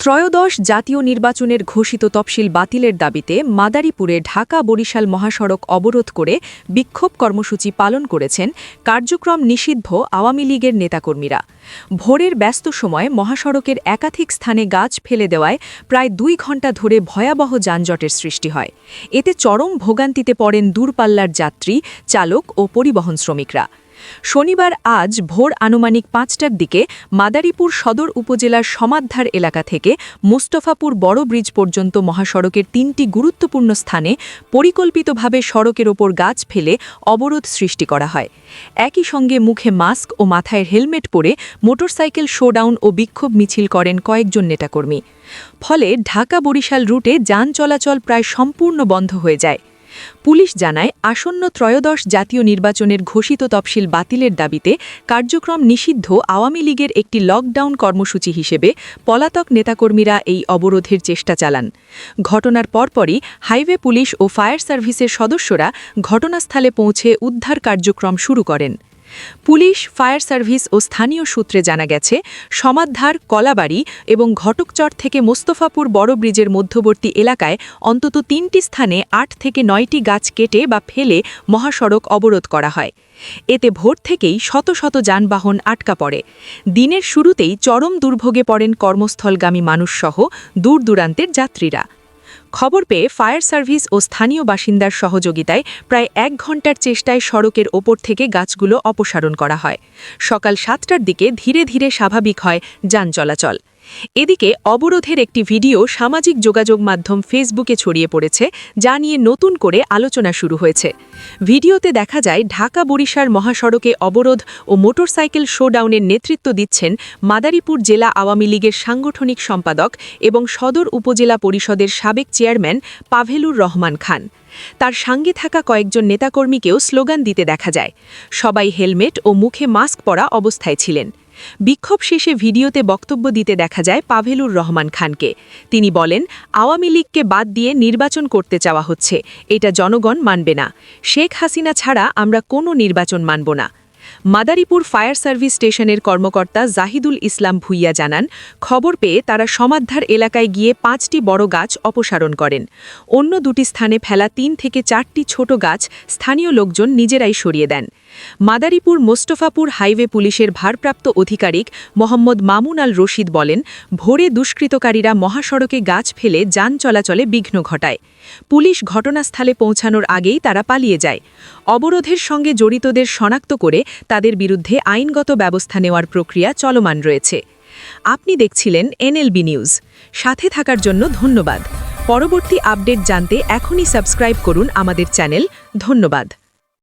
ত্রয়োদশ জাতীয় নির্বাচনের ঘোষিত তফসিল বাতিলের দাবিতে মাদারীপুরে ঢাকা-বরিশাল মহাসড়ক অবরোধ করে বিক্ষোভ কর্মসূচি পালন করেছেন কার্যক্রম নিষিদ্ধ আওয়ামী লীগের নেতাকর্মীরা। ভোরের ব্যস্ত সময়ে মহাসড়কের একাধিক স্থানে গাছ ফেলে দেওয়ায় প্রায় 2 ঘণ্টা ধরে ভয়াবহ যানজটের সৃষ্টি হয়। এতে চরম ভোগান্তিতে পড়েন দূরপাল্লার যাত্রী, চালক ও পরিবহন শ্রমিকরা। শনিবার আজ ভোর আনুমানিক 5টার দিকে মাদারীপুর সদর উপজেলার সমাদধার এলাকা থেকে মোস্তফাপুর বড় ব্রিজ পর্যন্ত মহাসড়কের 3টি গুরুত্বপূর্ণ স্থানে পরিকল্পিতভাবে সড়কের ওপর গাছ ফেলে অবরোধ সৃষ্টি করা হয়। একই সঙ্গে মুখে মাস্ক ও মাথায় হেলমেট পরে মোটরসাইকেল শোডাউন ও বিক্ষোভ মিছিল করেন কয়েকজন নেতাকর্মী। ফলে ঢাকা-বরিশাল রুটে যান চলাচল প্রায় সম্পূর্ণ বন্ধ হয়ে যায়। পুলিশ জানায়, আসন্ন ত্রয়োদশ জাতীয় নির্বাচনের ঘোষিত তফসিল বাতিলের দাবিতে কার্যক্রম নিষিদ্ধ আওয়ামী লীগের একটি লকডাউন কর্মসূচি হিসেবে পলাতক নেতাকর্মীরা এই অবরোধের চেষ্টা চালান। ঘটনার পরপরই হাইওয়ে পুলিশ ও ফায়ার সার্ভিসের সদস্যরা ঘটনাস্থলে পৌঁছে উদ্ধার কার্যক্রম শুরু করেন। পুলিশ, ফায়ার সার্ভিস ও স্থানীয় সূত্রে জানা গেছে, সমাদধার, কলাবাড়ি এবং ঘটকচর থেকে মোস্তফাপুর বড় ব্রিজের মধ্যবর্তী এলাকায় অন্তত 3টি স্থানে 8 থেকে 9টি গাছ কেটে বা ফেলে মহাসড়ক অবরোধ করা হয়। এতে ভোর থেকেই শত শত যানবাহন আটকা পড়ে। দিনের শুরুতেই চরম দুর্ভোগে পড়েন কর্মস্থলগামী মানুষসহ দূর দূরান্তের যাত্রীরা। খবর পেয়ে ফায়ার সার্ভিস ও স্থানীয় বাসিন্দার সহযোগিতায় প্রায় 1 ঘণ্টার চেষ্টায় সড়কের ওপর থেকে গাছগুলো অপসারণ করা হয়। সকাল 7টার দিকে ধীরে ধীরে স্বাভাবিক হয় যান চলাচল। এদিকে অবরোধের একটি ভিডিও সামাজিক যোগাযোগ মাধ্যম ফেসবুকে ছড়িয়ে পড়েছে, যা নিয়ে নতুন করে আলোচনা শুরু হয়েছে। ভিডিওতে দেখা যায় ঢাকা-বরিশাল মহাসড়কে অবরোধ ও মোটরসাইকেল শোডাউনের নেতৃত্ব দিচ্ছেন মাদারীপুর জেলা আওয়ামী লীগের সাংগঠনিক সম্পাদক এবং সদর উপজেলা পরিষদের সাবেক চেয়ারম্যান পাভেলুর রহমান খান। তার সঙ্গে থাকা কয়েকজন নেতাকর্মীকেও স্লোগান দিতে দেখা যায়। সবাই হেলমেট ও মুখে মাস্ক পরা অবস্থায় ছিলেন। বিক্ষোভ শেষে ভিডিওতে বক্তব্য দিতে দেখা যায় পাভেলুর রহমান খানকে। তিনি বলেন, আওয়ামী লীগকে বাদ দিয়ে নির্বাচন করতে চাওয়া হচ্ছে, এটা জনগণ মানবে না। শেখ হাসিনা ছাড়া আমরা কোনো নির্বাচন মানব না। মাদারীপুর ফায়ার সার্ভিস স্টেশনের কর্মকর্তা জাহিদুল ইসলাম ভুইয়া জানান, খবর পেয়ে তারা সমাদধার এলাকায় গিয়ে 5টি বড় গাছ অপসারণ করেন। অন্য 2টি স্থানে ফেলা 3 থেকে 4টি ছোট গাছ স্থানীয় লোকজন নিজেরাই সরিয়ে দেন। মাদারীপুর মোস্তফাপুর হাইওয়ে পুলিশের ভারপ্রাপ্ত আধিকারিক মোহাম্মদ মামুন আল রশিদ বলেন, ভোরে দুষ্কৃতকারীরা মহাসড়কে গাছ ফেলে যান চলাচলে বিঘ্ন ঘটায়। পুলিশ ঘটনাস্থলে পৌঁছানোর আগেই তারা পালিয়ে যায়। অবরোধের সঙ্গে জড়িতদের শনাক্ত করে তাদের বিরুদ্ধে আইনগত ব্যবস্থা নেওয়ার প্রক্রিয়া চলমান রয়েছে। আপনি দেখছিলেন এনএলবি নিউজ। সাথে থাকার জন্য ধন্যবাদ। পরবর্তী আপডেট জানতে এখনই সাবস্ক্রাইব করুন আমাদের চ্যানেল। ধন্যবাদ।